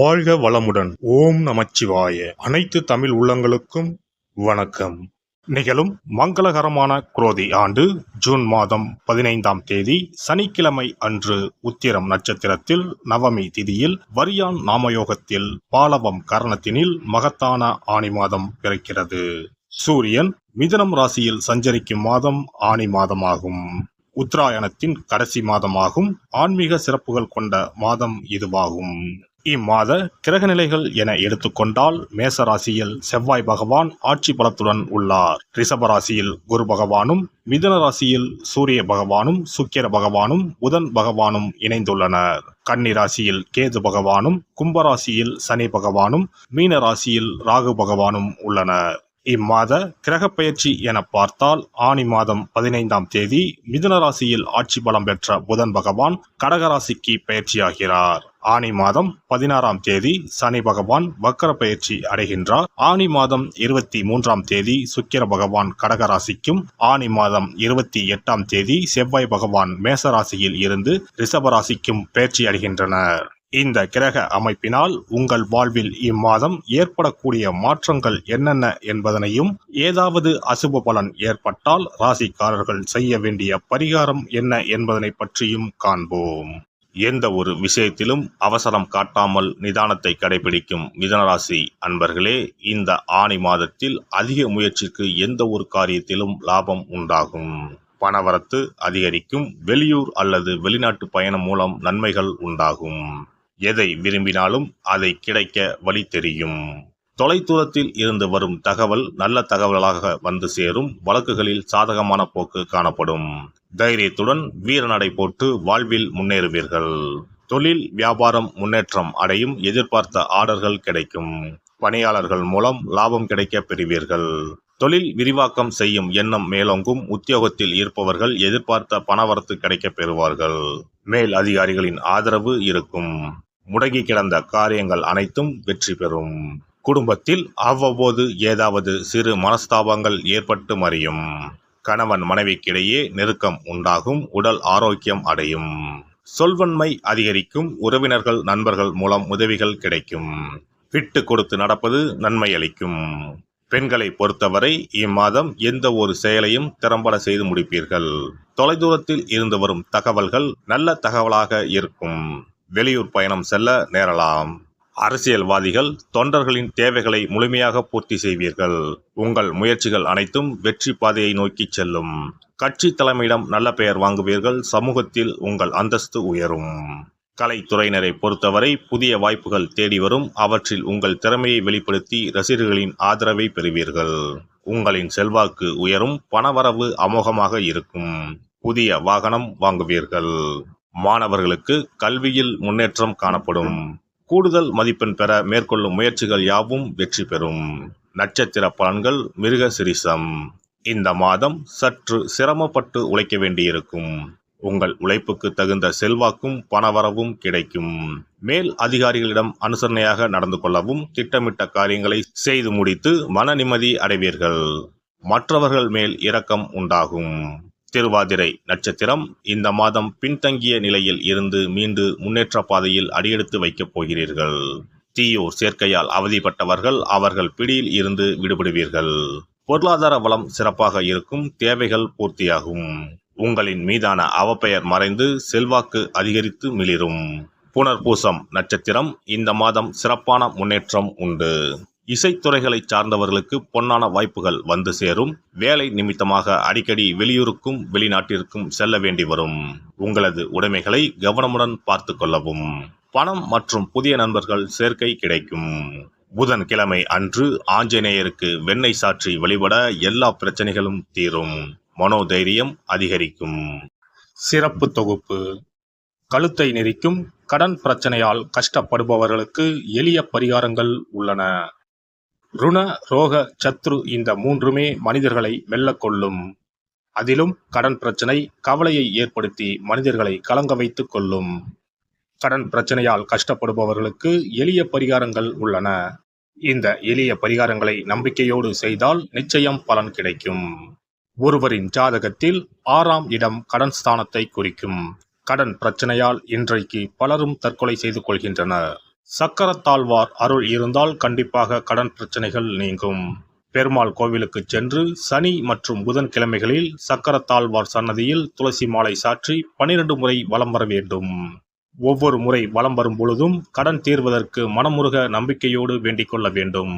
வாழ்க வளமுடன். ஓம் நமச்சிவாய. அனைத்து தமிழ் உள்ளங்களுக்கும் வணக்கம். நிகழும் மங்களகரமான குரோதி ஆண்டு ஜூன் மாதம் 15ஆம் தேதி சனிக்கிழமை அன்று உத்திரம் நட்சத்திரத்தில் நவமி திதியில் வரியான் நாமயோகத்தில் பாலவம் கரணத்தினில் மகத்தான ஆனி மாதம் பிறக்கிறது. சூரியன் மிதுனம் ராசியில் சஞ்சரிக்கும் மாதம் ஆனி மாதமாகும். உத்தராயணத்தின் கடைசி மாதமாகும். ஆன்மீக சிறப்புகள் கொண்ட மாதம் இதுவாகும். இம்மாத கிரகநிலைகள் என எடுத்துக்கொண்டால் மேசராசியில் செவ்வாய் பகவான் ஆட்சி பலத்துடன் உள்ளார். ரிஷபராசியில் குரு பகவானும், மிதுன ராசியில் சூரிய பகவானும், சுக்கிர பகவானும், புதன் பகவானும் இணைந்துள்ளனர். கன்னி ராசியில் கேது பகவானும், கும்பராசியில் சனி பகவானும், மீன ராசியில் ராகு பகவானும் உள்ளனர். இம்மாத கிரக பெயர்ச்சி என பார்த்தால் ஆனி மாதம் 15ஆம் தேதி மிதுன ராசியில் ஆட்சி பலம் பெற்ற புதன் பகவான் கடகராசிக்கு பயிற்சியாகிறார். ஆனி மாதம் 16ஆம் தேதி சனி பகவான் வக்கர பயிற்சி அடைகின்றார். ஆனி மாதம் 23ஆம் தேதி சுக்கிர பகவான் கடகராசிக்கும், ஆனி மாதம் 28ஆம் தேதி செவ்வாய் பகவான் மேசராசியில் இருந்து ரிஷபராசிக்கும் பயிற்சி அடைகின்றனர். இந்த கிரக அமைப்பினால் உங்கள் வாழ்வில் இம்மாதம் ஏற்படக்கூடிய மாற்றங்கள் என்னென்ன என்பதனையும், ஏதாவது அசுப பலன் ஏற்பட்டால் ராசிக்காரர்கள் செய்ய வேண்டிய பரிகாரம் என்ன என்பதனை பற்றியும் காண்போம். எந்த ஒரு விஷயத்திலும் அவசரம் காட்டாமல் நிதானத்தை கடைபிடிக்கும் மிதுனராசி அன்பர்களே, இந்த ஆனி மாதத்தில் அதிக முயற்சிக்கு எந்த ஒரு காரியத்திலும் லாபம் உண்டாகும். பணவரத்து அதிகரிக்கும். வெளியூர் அல்லது வெளிநாட்டு பயணம் மூலம் நன்மைகள் உண்டாகும். எதை விரும்பினாலும் அதை கிடைக்க வழி தெரியும். தொலைதூரத்தில் இருந்து வரும் தகவல் நல்ல தகவலாக வந்து சேரும். வழக்குகளில் சாதகமான போக்கு காணப்படும். தைரியத்துடன் வீரநடை போட்டு வாழ்வில் முன்னேறுவீர்கள். தொழில் வியாபாரம் முன்னேற்றம் அடையும். எதிர்பார்த்த ஆர்டர்கள் கிடைக்கும். பணியாளர்கள் மூலம் லாபம் கிடைக்க பெறுவீர்கள். தொழில் விரிவாக்கம் செய்யும் எண்ணம் மேலோங்கும். உத்தியோகத்தில் இருப்பவர்கள் எதிர்பார்த்த பணவரத்து கிடைக்க பெறுவார்கள். மேல் அதிகாரிகளின் ஆதரவு இருக்கும். முடங்கி கிடந்த காரியங்கள் அனைத்தும் வெற்றி பெறும். குடும்பத்தில் அவ்வப்போது ஏதாவது சிறு மனஸ்தாபங்கள் ஏற்பட்டு மறையும். கணவன் மனைவிக்கிடையே நெருக்கம் உண்டாகும். உடல் ஆரோக்கியம் அடையும். சொல்வன்மை அதிகரிக்கும். உறவினர்கள் நண்பர்கள் மூலம் உதவிகள் கிடைக்கும். விட்டு கொடுத்து நடப்பது நன்மை அளிக்கும். பெண்களை பொறுத்தவரை இம்மாதம் எந்த ஒரு செயலையும் திறம்பட செய்து முடிப்பீர்கள். தொலைதூரத்தில் இருந்து வரும் தகவல்கள் நல்ல தகவலாக இருக்கும். வெளியூர் பயணம் செல்ல நேரலாம். அரசியல்வாதிகள் தொண்டர்களின் தேவைகளை முழுமையாக பூர்த்தி செய்வீர்கள். உங்கள் முயற்சிகள் அனைத்தும் வெற்றி பாதையை நோக்கி செல்லும். கட்சி தலைமையிடம் நல்ல பெயர் வாங்குவீர்கள். சமூகத்தில் உங்கள் அந்தஸ்து உயரும். கலைத்துறையினரை பொறுத்தவரை புதிய வாய்ப்புகள் தேடி வரும். அவற்றில் உங்கள் திறமையை வெளிப்படுத்தி ரசிகர்களின் ஆதரவை பெறுவீர்கள். உங்களின் செல்வாக்கு உயரும். பணவரவு அமோகமாக இருக்கும். புதிய வாகனம் வாங்குவீர்கள். மாணவர்களுக்கு கல்வியில் முன்னேற்றம் காணப்படும். கூடுதல் மதிப்பெண் பெற மேற்கொள்ளும் முயற்சிகள் யாவும் வெற்றி பெறும். நட்சத்திர பலன்கள் மிருக சிரிசம். இந்த மாதம் சற்று சிரமப்பட்டு உழைக்க வேண்டியிருக்கும். உங்கள் உழைப்புக்கு தகுந்த செல்வாக்கும் பணவரவும் கிடைக்கும். மேல் அதிகாரிகளிடம் அனுசரணையாக நடந்து கொள்ளவும், திட்டமிட்ட காரியங்களை செய்து முடித்து மன நிம்மதி அடைவீர்கள். மற்றவர்கள் மேல் இரக்கம் உண்டாகும். திருவாதிரை நட்சத்திரம். இந்த மாதம் பின்தங்கிய நிலையில் இருந்து மீண்டு முன்னேற்ற பாதையில் அடியெடுத்து வைக்கப் போகிறீர்கள். தீயோர் சேர்க்கையால் அவதிப்பட்டவர்கள் அவர்கள் பிடியில் இருந்து விடுபடுவீர்கள். பொருளாதார வளம் சிறப்பாக இருக்கும். தேவைகள் பூர்த்தியாகும். உங்களின் மீதான அவப்பெயர் மறைந்து செல்வாக்கு அதிகரித்து மிளிரும். புனர்பூசம் நட்சத்திரம். இந்த மாதம் சிறப்பான முன்னேற்றம் உண்டு. இசைத்துறைகளை சார்ந்தவர்களுக்கு பொன்னான வாய்ப்புகள் வந்து சேரும். வேலை நிமித்தமாக அடிக்கடி வெளியூருக்கும் வெளிநாட்டிற்கும் செல்ல வேண்டி வரும். உங்களது உடைமைகளை கவனமுடன் பார்த்து கொள்ளவும். பணம் மற்றும் புதிய நண்பர்கள் சேர்க்கை கிடைக்கும். புதன்கிழமை அன்று ஆஞ்சநேயருக்கு வெண்ணெய் சாற்றி வழிபட எல்லா பிரச்சனைகளும் தீரும். மனோதைரியம் அதிகரிக்கும். சிறப்பு தொகுப்பு. கழுத்தை நெரிக்கும் கடன் பிரச்சனையால் கஷ்டப்படுபவர்களுக்கு எளிய பரிகாரங்கள் உள்ளன. ருண, ரோக, சத்ரு இந்த மூன்றுமே மனிதர்களை வெல்லக்கொள்ளும். அதிலும் கடன் பிரச்சனை கவலையை ஏற்படுத்தி மனிதர்களை கலங்க வைத்துக் கொள்ளும். கடன் பிரச்சனையால் கஷ்டப்படுபவர்களுக்கு எளிய பரிகாரங்கள் உள்ளன. இந்த எளிய பரிகாரங்களை நம்பிக்கையோடு செய்தால் நிச்சயம் பலன் கிடைக்கும். ஒருவரின் ஜாதகத்தில் 6ஆம் இடம் கடன் ஸ்தானத்தை குறிக்கும். கடன் பிரச்சனையால் இன்றைக்கு பலரும் தற்கொலை செய்து கொள்கின்றனர். சக்கரத்தாழ்வார் அருள் இருந்தால் கண்டிப்பாக கடன் பிரச்சனைகள் நீங்கும். பெருமாள் கோவிலுக்கு சென்று சனி மற்றும் புதன் கிழமைகளில் சக்கரத்தாழ்வார் சன்னதியில் துளசி மாலை சாற்றி 12 முறை வலம் வர வேண்டும். ஒவ்வொரு முறை வலம் வரும் பொழுதும் கடன் தீர்வதற்கு மனமுருக நம்பிக்கையோடு வேண்டிக் கொள்ள வேண்டும்.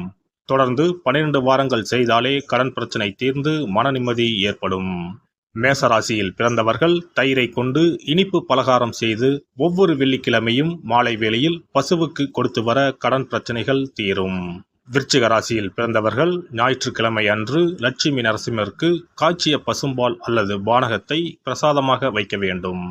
தொடர்ந்து 12 வாரங்கள் செய்தாலே கடன் பிரச்சனை தீர்ந்து மன நிம்மதி ஏற்படும். மேசராசியில் பிறந்தவர்கள் தயிரை கொண்டு இனிப்பு பலகாரம் செய்து ஒவ்வொரு வெள்ளிக்கிழமையும் மாலை வேளையில் பசுவுக்கு கொடுத்து வர கடன் பிரச்சனைகள் தீரும். விருச்சிக ராசியில் பிறந்தவர்கள் ஞாயிற்றுக்கிழமை அன்று லட்சுமி நரசிம்மருக்கு காய்ச்சிய பசும்பால் அல்லது பானகத்தை பிரசாதமாக வைக்க வேண்டும்.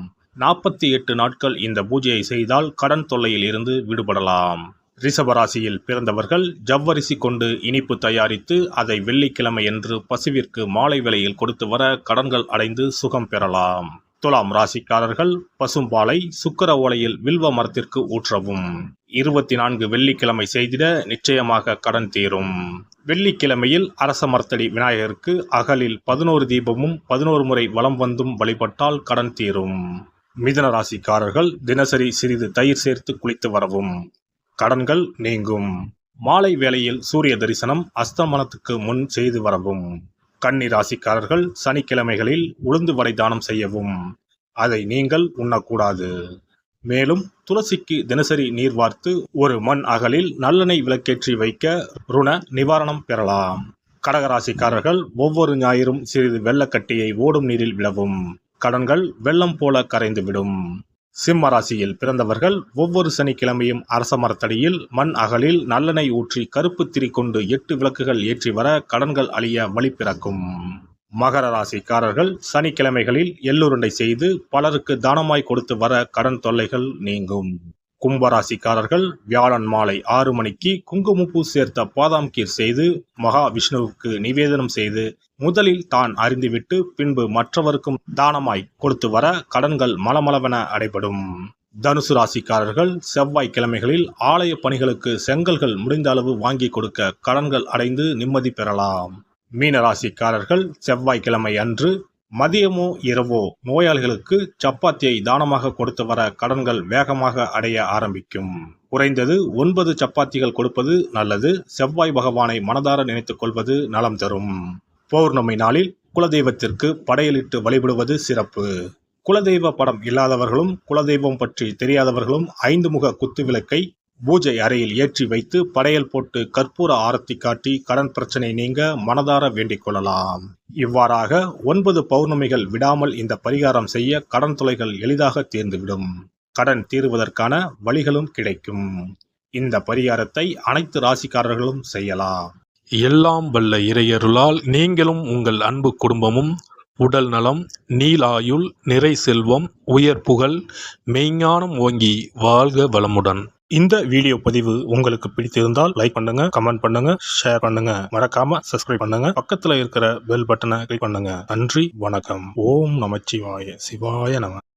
48 நாட்கள் இந்த பூஜையை செய்தால் கடன் தொல்லையில் இருந்து விடுபடலாம். ரிஷபராசியில் பிறந்தவர்கள் ஜவ்வரிசி கொண்டு இனிப்பு தயாரித்து அதை வெள்ளிக்கிழமை என்று பசுவிற்கு மாலை வேளையில் கொடுத்து வர கடன்கள் அடைந்து சுகம் பெறலாம். துலாம் ராசிக்காரர்கள் பசும்பாலை சுக்கிர ஓலையில் வில்வ மரத்திற்கு ஊற்றவும். 24 வெள்ளிக்கிழமை செய்திட நிச்சயமாக கடன் தீரும். வெள்ளிக்கிழமையில் அரச மரத்தடி விநாயகருக்கு அகலில் 11 தீபமும் 11 முறை வலம் வந்தும் வழிபட்டால் கடன் தீரும். மிதுன ராசிக்காரர்கள் தினசரி சிறிது தயிர் சேர்த்து குளித்து வரவும். கடன்கள் நீங்கும். மாலை வேளையில் சூரிய தரிசனம் அஸ்தமனத்துக்கு முன் செய்து வரவும். கன்னி ராசிக்காரர்கள் சனிக்கிழமைகளில் உளுந்து வடை தானம் செய்யவும். அதை நீங்கள் உண்ணக்கூடாது. மேலும் துளசிக்கு தினசரி நீர் வார்த்து ஒரு மண் அகலில் நல்லெண்ணெய் விளக்கேற்றி வைக்க ருண நிவாரணம் பெறலாம். கடகராசிக்காரர்கள் ஒவ்வொரு ஞாயிறும் சிறிது வெள்ளக்கட்டியை ஓடும் நீரில் விழவும். கடன்கள் வெள்ளம் போல கரைந்துவிடும். சிம்ம ராசியில் பிறந்தவர்கள் ஒவ்வொரு சனிக்கிழமையும் அரச மரத்தடியில் மண் அகலில் நல்லெண்ணெய் ஊற்றி கருப்பு திரி கொண்டு 8 விளக்குகள் ஏற்றி வர கடன்கள் அழிய வழி பிறக்கும். மகர ராசிக்காரர்கள் சனிக்கிழமைகளில் எள்ளுருண்டை செய்து பலருக்கு தானமாய் கொடுத்து வர கடன் தொல்லைகள் நீங்கும். கும்பராசிக்காரர்கள் வியாழன் மாலை 6 மணிக்கு குங்குமப்பூ சேர்த்த பாதாம் கீர் செய்து மகா விஷ்ணுவுக்கு நிவேதனம் செய்து முதலில் தான் அறிந்துவிட்டு பின்பு மற்றவருக்கும் தானமாய் கொடுத்து வர கடன்கள் மலமளவென அடைபடும். தனுசு ராசிக்காரர்கள் செவ்வாய்க்கிழமைகளில் ஆலய பணிகளுக்கு செங்கல்கள் முடிந்த அளவு வாங்கி கொடுக்க கடன்கள் அடைந்து நிம்மதி பெறலாம். மீன ராசிக்காரர்கள் செவ்வாய்க்கிழமை அன்று மதியமோ இரவோ நோயாளிகளுக்கு சப்பாத்தியை தானமாக கொடுத்து வர கடன்கள் வேகமாக அடைய ஆரம்பிக்கும். குறைந்தது 9 சப்பாத்திகள் கொடுப்பது நல்லது. செவ்வாய் பகவானை மனதார நினைத்துக் கொள்வது நலம் தரும். பௌர்ணமி நாளில் குலதெய்வத்திற்கு படையலிட்டு வழிபடுவது சிறப்பு. குலதெய்வ படம் இல்லாதவர்களும் குலதெய்வம் பற்றி தெரியாதவர்களும் 5 முக குத்து விளக்கை பூஜை அறையில் ஏற்றி வைத்து படையல் போட்டு கற்பூர ஆரத்தி காட்டி கடன் பிரச்சனை நீங்க மனதார வேண்டிக் கொள்ளலாம். இவ்வாறாக 9 பௌர்ணமிகள் விடாமல் இந்த பரிகாரம் செய்ய கடன் தொல்லைகள் எளிதாக தீர்ந்துவிடும். கடன் தீர்வதற்கான வழிகளும் கிடைக்கும். இந்த பரிகாரத்தை அனைத்து ராசிக்காரர்களும் செய்யலாம். எல்லாம் வல்ல இறையருளால் நீங்களும் உங்கள் அன்பு குடும்பமும் உடல் நலம், நீலாயுள், நிறை செல்வம், உயர் புகழ், மெய்ஞானம் ஓங்கி வாழ்க வளமுடன். இந்த வீடியோ பதிவு உங்களுக்கு பிடித்திருந்தால் லைக் பண்ணுங்க, கமெண்ட் பண்ணுங்க, ஷேர் பண்ணுங்க. மறக்காம சப்ஸ்கிரைப் பண்ணுங்க. பக்கத்துல இருக்கிற பெல் பட்டனை கிளிக் பண்ணுங்க. நன்றி, வணக்கம். ஓம் நமச்சிவாய. சிவாய நம.